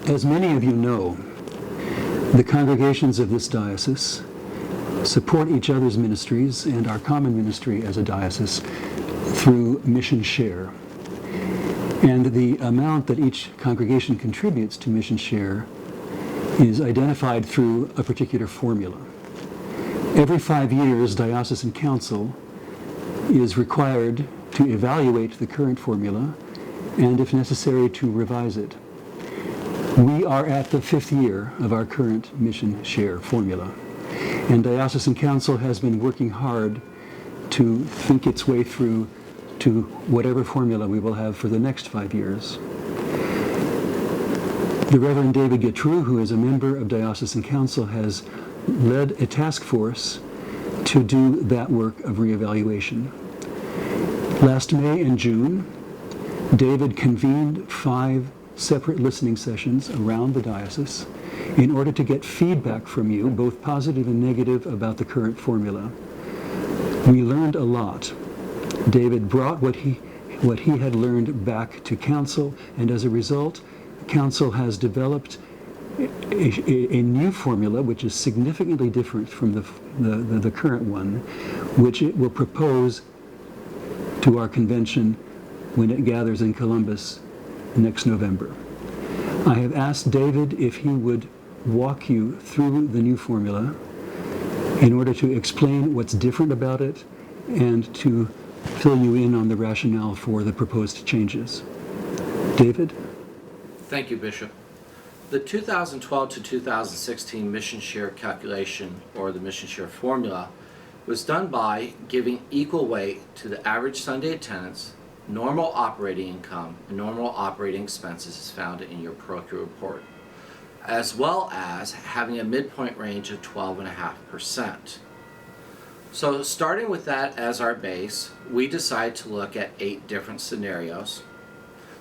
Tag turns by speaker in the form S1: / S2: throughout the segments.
S1: As many of you know, the congregations of this diocese support each other's ministries and our common ministry as a diocese through Mission Share. And the amount that each congregation contributes to Mission Share is identified through a particular formula. Every 5 years, Diocesan Council is required to evaluate the current formula and, if necessary, to revise it. We are at the 5th year of our current Mission Share formula, and Diocesan Council has been working hard to think its way through to whatever formula we will have for the next 5 years. The Reverend David Gautreaux, who is a member of Diocesan Council, has led a task force to do that work of reevaluation. Last May and June, David convened 5 separate listening sessions around the diocese in order to get feedback from you, both positive and negative, about the current formula. We learned a lot. David brought what he had learned back to Council, and as a result, Council has developed a new formula which is significantly different from the current one, which it will propose to our convention when it gathers in Columbus next November. I have asked David if he would walk you through the new formula in order to explain what's different about it and to fill you in on the rationale for the proposed changes. David?
S2: Thank you, Bishop. The 2012 to 2016 Mission Share calculation, or the Mission Share formula, was done by giving equal weight to the average Sunday attendance, normal operating income, and normal operating expenses as found in your parochial report, as well as having a midpoint range of 12.5%. So starting with that as our base, we decided to look at 8 different scenarios.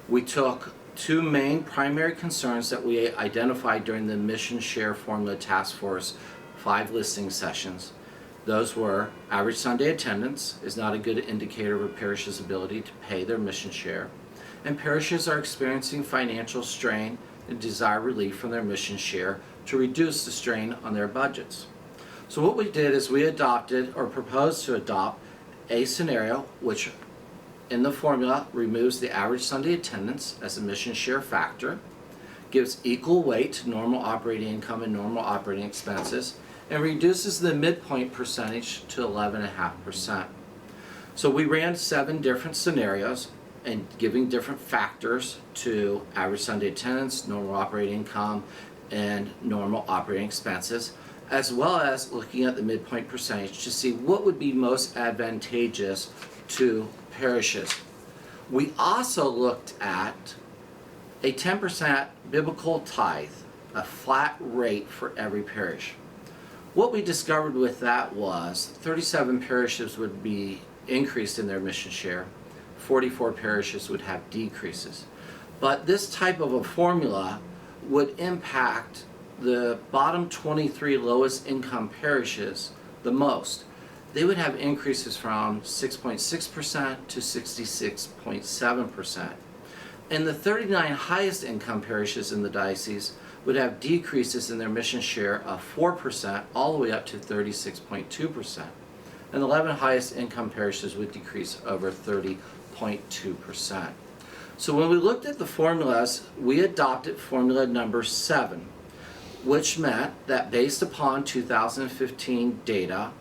S2: We took 2 main primary concerns that we identified during the Mission Share Formula Task Force 5 listening sessions. Those were average Sunday attendance is not a good indicator of a parish's ability to pay their mission share, and parishes are experiencing financial strain and desire relief from their mission share to reduce the strain on their budgets. So what we did is we adopted or proposed to adopt a scenario which in the formula removes the average Sunday attendance as a mission share factor, gives equal weight to normal operating income and normal operating expenses, and reduces the midpoint percentage to 11.5%. So we ran 7 different scenarios and giving different factors to average Sunday attendance, normal operating income, and normal operating expenses, as well as looking at the midpoint percentage to see what would be most advantageous to parishes. We also looked at a 10% biblical tithe, a flat rate for every parish. What we discovered with that was 37 parishes would be increased in their mission share, 44 parishes would have decreases. But this type of a formula would impact the bottom 23 lowest income parishes the most. They would have increases from 6.6% to 66.7%. And the 39 highest income parishes in the diocese would have decreases in their mission share of 4% all the way up to 36.2%. And the 11 highest income parishes would decrease over 30.2%. So when we looked at the formulas, we adopted formula number 7, which meant that based upon 2015 data,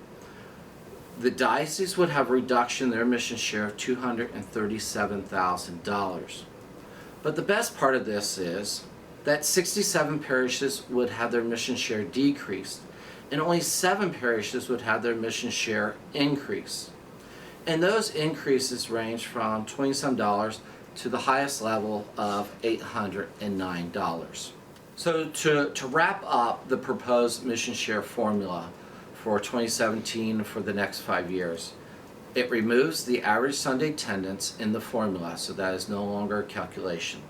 S2: the diocese would have a reduction in their mission share of $237,000. But the best part of this is that 67 parishes would have their mission share decreased, and only 7 parishes would have their mission share increase. And those increases range from $20-some to the highest level of $809. So to wrap up the proposed mission share formula for 2017 for the next 5 years, it removes the average Sunday attendance in the formula, so that is no longer a calculation.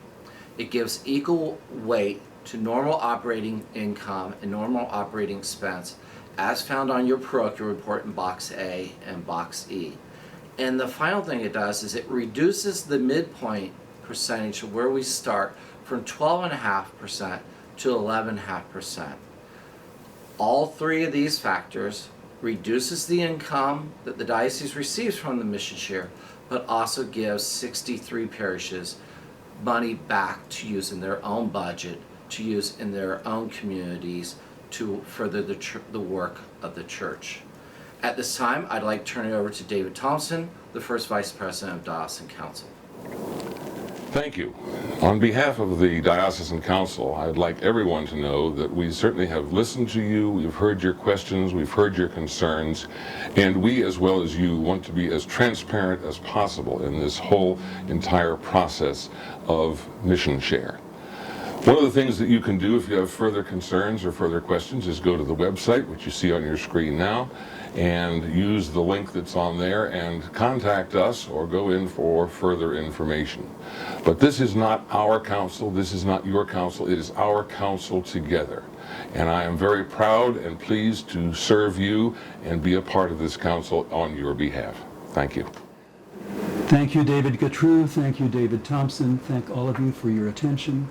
S2: It gives equal weight to normal operating income and normal operating expense as found on your parochial report in Box A and Box E. And the final thing it does is it reduces the midpoint percentage of where we start from 12.5% to 11.5%. All three of these factors reduces the income that the diocese receives from the mission share, but also gives 63 parishes money back to use in their own budget, to use in their own communities, to further the work of the church. At this time, I'd like to turn it over to David Thompson, the first Vice President of Diocesan Council.
S3: Thank you. On behalf of the Diocesan Council, I'd like everyone to know that we certainly have listened to you, we've heard your questions, we've heard your concerns, and we, as well as you, want to be as transparent as possible in this whole entire process of Mission Share. One of the things that you can do if you have further concerns or further questions is go to the website, which you see on your screen now, and use the link that's on there and contact us or go in for further information. But this is not our council, this is not your council, it is our council together. And I am very proud and pleased to serve you and be a part of this council on your behalf. Thank you.
S1: Thank you, David Gautreaux. Thank you, David Thompson. Thank all of you for your attention.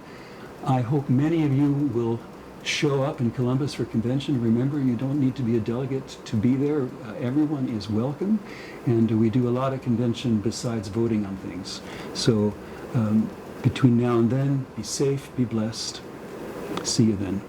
S1: I hope many of you will show up in Columbus for convention. Remember, you don't need to be a delegate to be there. Everyone is welcome, and we do a lot of convention besides voting on things. So between now and then, be safe, be blessed. See you then.